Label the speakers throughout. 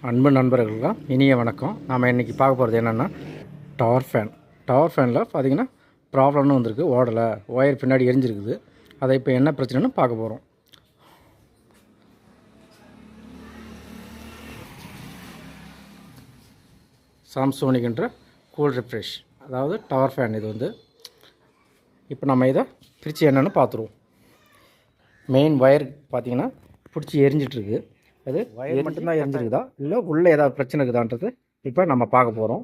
Speaker 1: அன்பு நண்பர்களுக்கு இனிய வணக்கம். நாம் இன்றைக்கி பார்க்க போகிறது என்னென்னா டவர் ஃபேனில் பார்த்திங்கன்னா ப்ராப்ளம்னு வந்திருக்கு, ஓடலை, ஒயர் பின்னாடி எரிஞ்சிருக்குது. அதை இப்போ என்ன பிரச்சனைன்னு பார்க்க போகிறோம். சாம்சோனிக்ன்ற கூல் ரெஃப்ரெஷ், அதாவது டவர் ஃபேன். இது வந்து இப்போ நம்ம இதை பிரித்து என்னென்னு பார்த்துருவோம். மெயின் ஒயர் பார்த்திங்கன்னா பிடிச்சி எரிஞ்சிட்ருக்கு. அது வயர் மட்டும்தான் எரிஞ்சிருக்குதா இல்லை உள்ளே ஏதாவது பிரச்சனை இருக்குதான்றது இப்போ நம்ம பார்க்க போகிறோம்.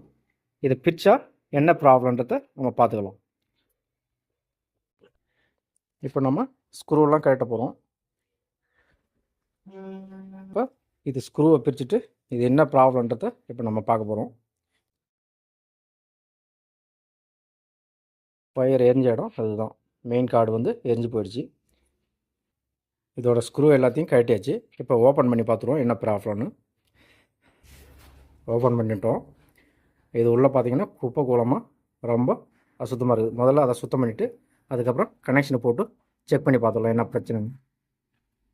Speaker 1: இதை பிரித்தா என்ன ப்ராப்ளன்றதை நம்ம பார்த்துக்கலாம். இப்போ நம்ம ஸ்க்ரூவெலாம் கழட்ட போகிறோம். இப்போ இது ஸ்க்ரூவை பிரிச்சுட்டு இது என்ன ப்ராப்ளன்றதை இப்போ நம்ம பார்க்க போகிறோம். ஒயர் எரிஞ்ச இடம் அதுதான், மெயின் கார்டு வந்து எரிஞ்சு போயிடுச்சு. இதோட ஸ்க்ரூ எல்லாத்தையும் கழட்டியாச்சு. இப்போ ஓப்பன் பண்ணி பார்த்துருவோம் என்ன ப்ராப்ளம்னு. ஓப்பன் பண்ணிட்டோம். இது உள்ளே பார்த்திங்கன்னா குப்பை கூலமாக ரொம்ப அசுத்தமாக இருக்குது. முதல்ல அதை சுத்தம் பண்ணிவிட்டு அதுக்கப்புறம் கனெக்ஷனை போட்டு செக் பண்ணி பார்த்துடலாம் என்ன பிரச்சனைன்னு.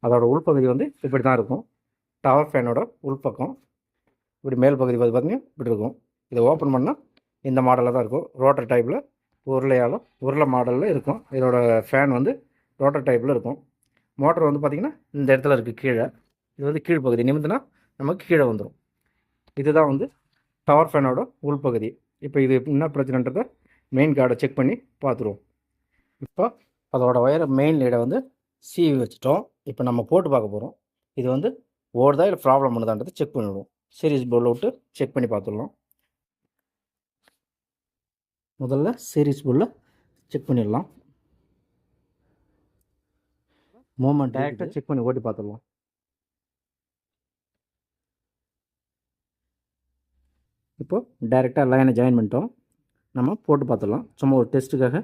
Speaker 1: அதோட உள்பகுதி வந்து இப்படி தான் இருக்கும். டவர் ஃபேனோட உள்பக்கம் இப்படி மேல் பகுதி பார்த்திங்கன்னா இப்படி இருக்கும். இதை ஓப்பன் பண்ணால் இந்த மாடலில் தான் இருக்கும். ரோட்டர் டைப்பில் உருளை மாடலில் இருக்கும். இதோட ஃபேன் வந்து ரோட்டர் டைப்பில் இருக்கும். மோட்டர் வந்து பார்த்திங்கன்னா இந்த இடத்துல இருக்குது கீழே. இது வந்து கீழ்ப்பகுதி நிமிந்துனா நமக்கு கீழே வந்துடும். இதுதான் வந்து டவர் ஃபேனோட உள்பகுதி. இப்போ இது என்ன பிரச்சனைன்றதை மெயின் கார்டை செக் பண்ணி பார்த்துருவோம். இப்போ அதோட ஒயரை மெயின் லீடை வந்து சீவி வச்சுட்டோம். இப்போ நம்ம போட்டு பார்க்க போகிறோம். இது வந்து ஓடுதா இல்லை ப்ராப்ளம் பண்ணுதான்றதை செக் பண்ணிவிடுவோம். சீரிஸ் போர்டில் விட்டு செக் பண்ணி பார்த்துடலாம். முதல்ல சீரிஸ் போர்டில் செக் பண்ணிடலாம். மூமெண்ட் டேரெக்டாக செக் பண்ணி ஓட்டி பார்த்துடலாம். இப்போது டைரெக்டாக லைனை ஜாயின் பண்ணிட்டோம். நம்ம போட்டு பார்த்துடலாம். சும்மா ஒரு டெஸ்ட்டுக்காக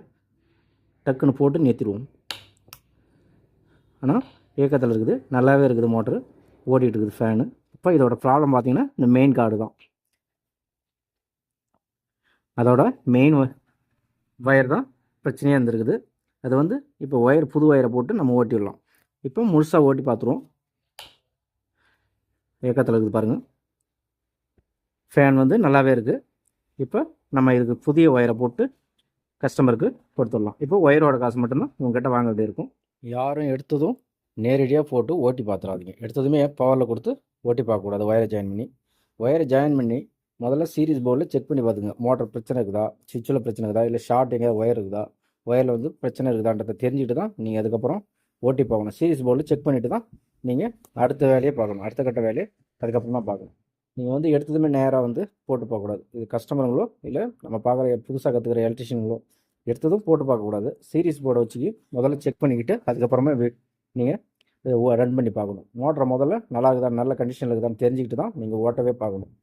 Speaker 1: டக்குன்னு போட்டு நிறுத்திடுவோம். ஆனால் இயக்கத்தில் இருக்குது, நல்லாவே இருக்குது, மோட்ரு ஓடிட்டு இருக்குது ஃபேனு. இப்போ இதோட ப்ராப்ளம் பார்த்திங்கன்னா இந்த மெயின் கார்டு தான். அதோட மெயின் ஒயர் தான் பிரச்சனையாக இருந்திருக்குது. அது வந்து இப்போ ஒயர் புது ஒயரை போட்டு நம்ம ஓட்டிடலாம். இப்போ முழுசாக ஓட்டி பார்த்துருவோம். இயக்கத்தில் இருக்குது பாருங்கள். ஃபேன் வந்து நல்லாவே இருக்குது. இப்போ நம்ம இதுக்கு புதிய ஒயரை போட்டு கஸ்டமருக்கு கொடுத்துடலாம். இப்போ ஒயரோட காசு மட்டும்தான் உங்கள்கிட்ட வாங்க வேண்டிய இருக்கும். யாரும் எடுத்ததும் நேரடியாக போட்டு ஓட்டி பார்த்துடாதீங்க. எடுத்ததுமே பவரில் கொடுத்து ஓட்டி பார்க்கக்கூடாது. ஒயரை ஜாயின் பண்ணி முதல்ல சீரிஸ் போர்டில் செக் பண்ணி பார்த்துங்க. மோட்டர் பிரச்சனை இருக்குதா, சுவிட்சில் பிரச்சனை இருக்குதா, இல்லை ஷார்ட் எங்கேயாவது ஒயர் இருக்குதா, ஒயரில் வந்து பிரச்சனை இருக்குதான்றதை தெரிஞ்சுட்டு தான் நீங்கள் அதுக்கப்புறம் ஓட்டி பார்க்கணும். சீரிஸ் போர்டில் செக் பண்ணிவிட்டு தான் நீங்கள் அடுத்த வேலையை பார்க்கணும். அடுத்த கட்ட வேலையை அதுக்கப்புறம் தான் பார்க்கணும். நீங்கள் வந்து எடுத்ததுமே நேராக வந்து போட்டு பார்க்கக்கூடாது. இது கஸ்டமருங்களோ இல்லை நம்ம பார்க்குற புதுசாக கற்றுக்கிற எலக்ட்ரிஷியன்களோ எடுத்ததும் போட்டு பார்க்கக்கூடாது. சீரிஸ் போர்டை வச்சு முதல்ல செக் பண்ணிக்கிட்டு அதுக்கப்புறமா நீங்கள் ரன் பண்ணி பார்க்கணும். மோட்டரை முதல்ல நல்லா இருக்குதா, நல்ல கண்டிஷனில் இருக்குதான்னு தெரிஞ்சுக்கிட்டு தான் நீங்கள் ஓட்டவே பார்க்கணும்.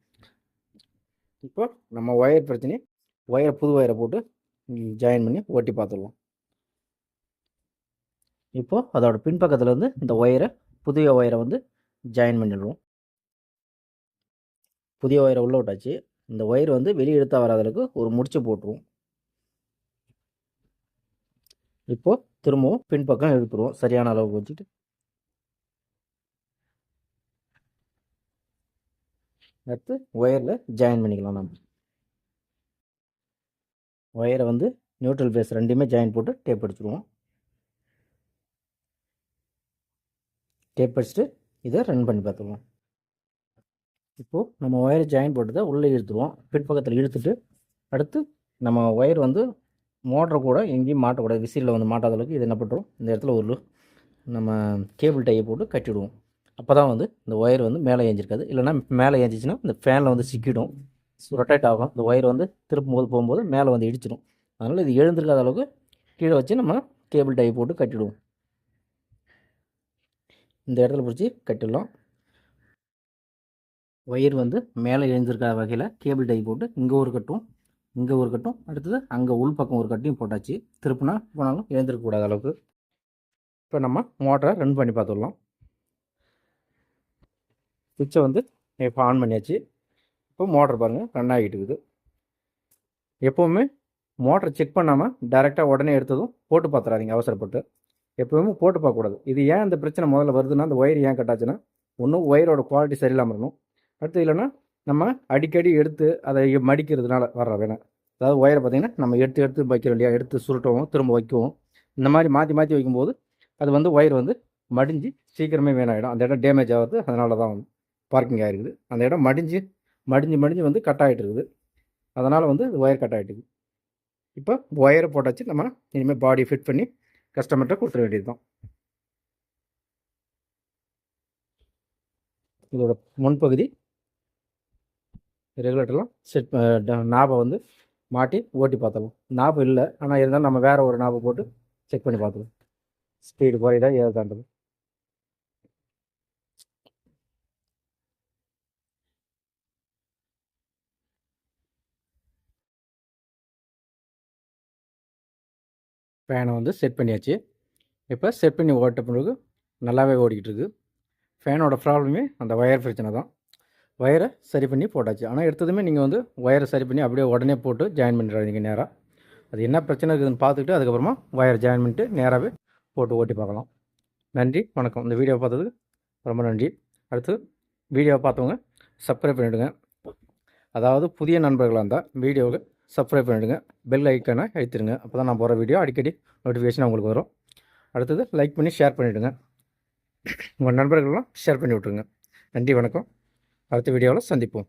Speaker 1: இப்போ நம்ம ஒயர் பிரச்சனை, புது ஒயரை போட்டு ஜாயின் பண்ணி ஓட்டி பார்த்துடலாம். இப்போது அதோட பின்பக்கத்தில் வந்து இந்த புதிய ஒயரை வந்து ஜாயின் பண்ணிடுவோம். புதிய ஒயரை உள்ளே விட்டாச்சு. இந்த ஒயர் வந்து வெளியே எடுத்தால் வராத அளவுக்கு ஒரு முடிச்சு போட்டுருவோம். இப்போது திரும்பவும் பின்பக்கம் எடுத்துருவோம். சரியான அளவுக்கு வச்சுட்டு அடுத்து ஒயரில் ஜாயின் பண்ணிக்கலாம். நம்ம ஒயரை வந்து நியூட்ரல் பேஸ் ரெண்டுமே ஜாயின் போட்டு டேப் அடிச்சுடுவோம். டேப் அடிச்சுட்டு இதை ரன் பண்ணி பார்த்துருவோம். இப்போது நம்ம ஒயரை ஜாயின் போட்டு உள்ளே இழுத்துருவோம். பின்பக்கத்தில் இழுத்துட்டு அடுத்து நம்ம ஒயர் வந்து மோட்டரை கூட எங்கேயும் மாட்டக்கூடாது. விசிறில் வந்து மாட்டாத அளவுக்கு இது என்ன பண்ணுறோம், இந்த இடத்துல ஒரு நம்ம கேபிள் டையை போட்டு கட்டிவிடுவோம். அப்போ தான் வந்து இந்த ஒயர் வந்து மேலே ஏஞ்சிருக்காது. இல்லைனா மேலே ஏஞ்சிச்சுன்னா இந்த ஃபேனில் வந்து சிக்கிடும், ரொட்டேட் ஆகும். இந்த ஒயர் வந்து திருப்பும்போது போகும்போது மேலே வந்து இடிச்சிடும். அதனால் இது எழுந்திருக்காத அளவுக்கு கீழே வச்சு நம்ம கேபிள் டை போட்டு கட்டிவிடுவோம். இந்த இடத்துல பிடிச்சி கட்டிடலாம். ஒயர் வந்து மேலே எழுந்திருக்காத வகையில் கேபிள் டை போட்டு இங்கே ஒரு கட்டும் அடுத்தது அங்கே உள் பக்கம் ஒரு கட்டையும் போட்டாச்சு. திருப்பினா போனாலும் எழுந்திருக்கக்கூடாத அளவுக்கு. இப்போ நம்ம மோட்டரை ரன் பண்ணி பார்த்துடலாம். சுவிட்சை வந்து இப்போ ஆன் பண்ணியாச்சு. இப்போ மோட்டர் பாருங்கள் ரன் ஆகிட்டு இருக்குது. எப்போவுமே மோட்டரை செக் பண்ணாமல் டைரெக்டாக உடனே எடுத்ததும் போட்டு பார்த்துறாதீங்க அவசரப்பட்டு. எப்போவுமே போட்டு பார்க்கக்கூடாது. இது ஏன் இந்த பிரச்சனை முதல்ல வருதுன்னா, அந்த ஒயர் ஏன் கட்டாச்சுன்னா, ஒன்றும் ஒயரோட குவாலிட்டி சரியில்லாமல் இருக்கணும், அடுத்து இல்லைன்னா நம்ம அடிக்கடி எடுத்து அதை மடிக்கிறதுனால வர்ற வேணாம். அதாவது ஒயரை பார்த்திங்கன்னா நம்ம எடுத்து வைக்கிறோம் இல்லையா, எடுத்து சுருட்டவும் திரும்ப வைக்கவும், இந்த மாதிரி மாற்றி மாற்றி வைக்கும்போது அது வந்து ஒயர் வந்து மடிஞ்சு சீக்கிரமே வீணாகிடும். அந்த இடம் டேமேஜ் ஆகுது. அதனால தான் வந்து பார்க்கிங் ஆகிருக்குது. அந்த இடம் மடிஞ்சு வந்து கட் ஆகிட்டு இருக்குது. அதனால் வந்து ஒயர் கட் ஆகிட்டுது. இப்போ ஒயரை போட்டாச்சு. நம்ம இனிமேல் பாடி ஃபிட் பண்ணி கஸ்டமர்கிட்ட கொடுத்துட வேண்டியது தான். இதோட முன்பகுதி ரெகுலேட்டர்லாம் செட் நாபை வந்து மாட்டி ஓட்டி பார்த்துடலாம். நாபு இல்லை, ஆனால் இருந்தாலும் நம்ம வேறு ஒரு நாபை போட்டு செக் பண்ணி பார்த்துக்கலாம் ஸ்பீடு குறையுதா ஏதான்றது. ஃபேனை வந்து செட் பண்ணியாச்சு. இப்போ செட் பண்ணி ஓட்ட பிறகு நல்லாவே ஓடிக்கிட்டு இருக்குது. ஃபேனோட ப்ராப்ளமே அந்த ஒயர் பிரச்சனை தான். ஒயரை சரி பண்ணி போட்டாச்சு. ஆனால் எடுத்ததுமே நீங்கள் வந்து ஒயரை சரி பண்ணி அப்படியே உடனே போட்டு ஜாயின் பண்ணிடாதீங்க நேராக. அது என்ன பிரச்சனை இருக்குதுன்னு பார்த்துக்கிட்டு அதுக்கப்புறமா ஒயரை ஜாயின் பண்ணிட்டு நேராகவே போட்டு ஓட்டி பார்க்கலாம். நன்றி, வணக்கம். இந்த வீடியோவை பார்த்ததுக்கு ரொம்ப நன்றி. அடுத்து வீடியோவை பார்த்தவங்க சப்ஸ்கிரைப் பண்ணிவிடுங்க. அதாவது புதிய நண்பர்களாக இருந்தால் வீடியோவை சப்ஸ்கிரைப் பண்ணிவிடுங்க. பெல் ஐக்கானை அழுத்திடுங்க. அப்போ தான் நான் போகிற வீடியோ அடிக்கடி நோட்டிஃபிகேஷன் உங்களுக்கு வரும். அடுத்தது லைக் பண்ணி ஷேர் பண்ணிவிடுங்க. உங்கள் நண்பர்களெலாம் ஷேர் பண்ணி விட்ருங்க. நன்றி, வணக்கம். அடுத்த வீடியோவில் சந்திப்போம்.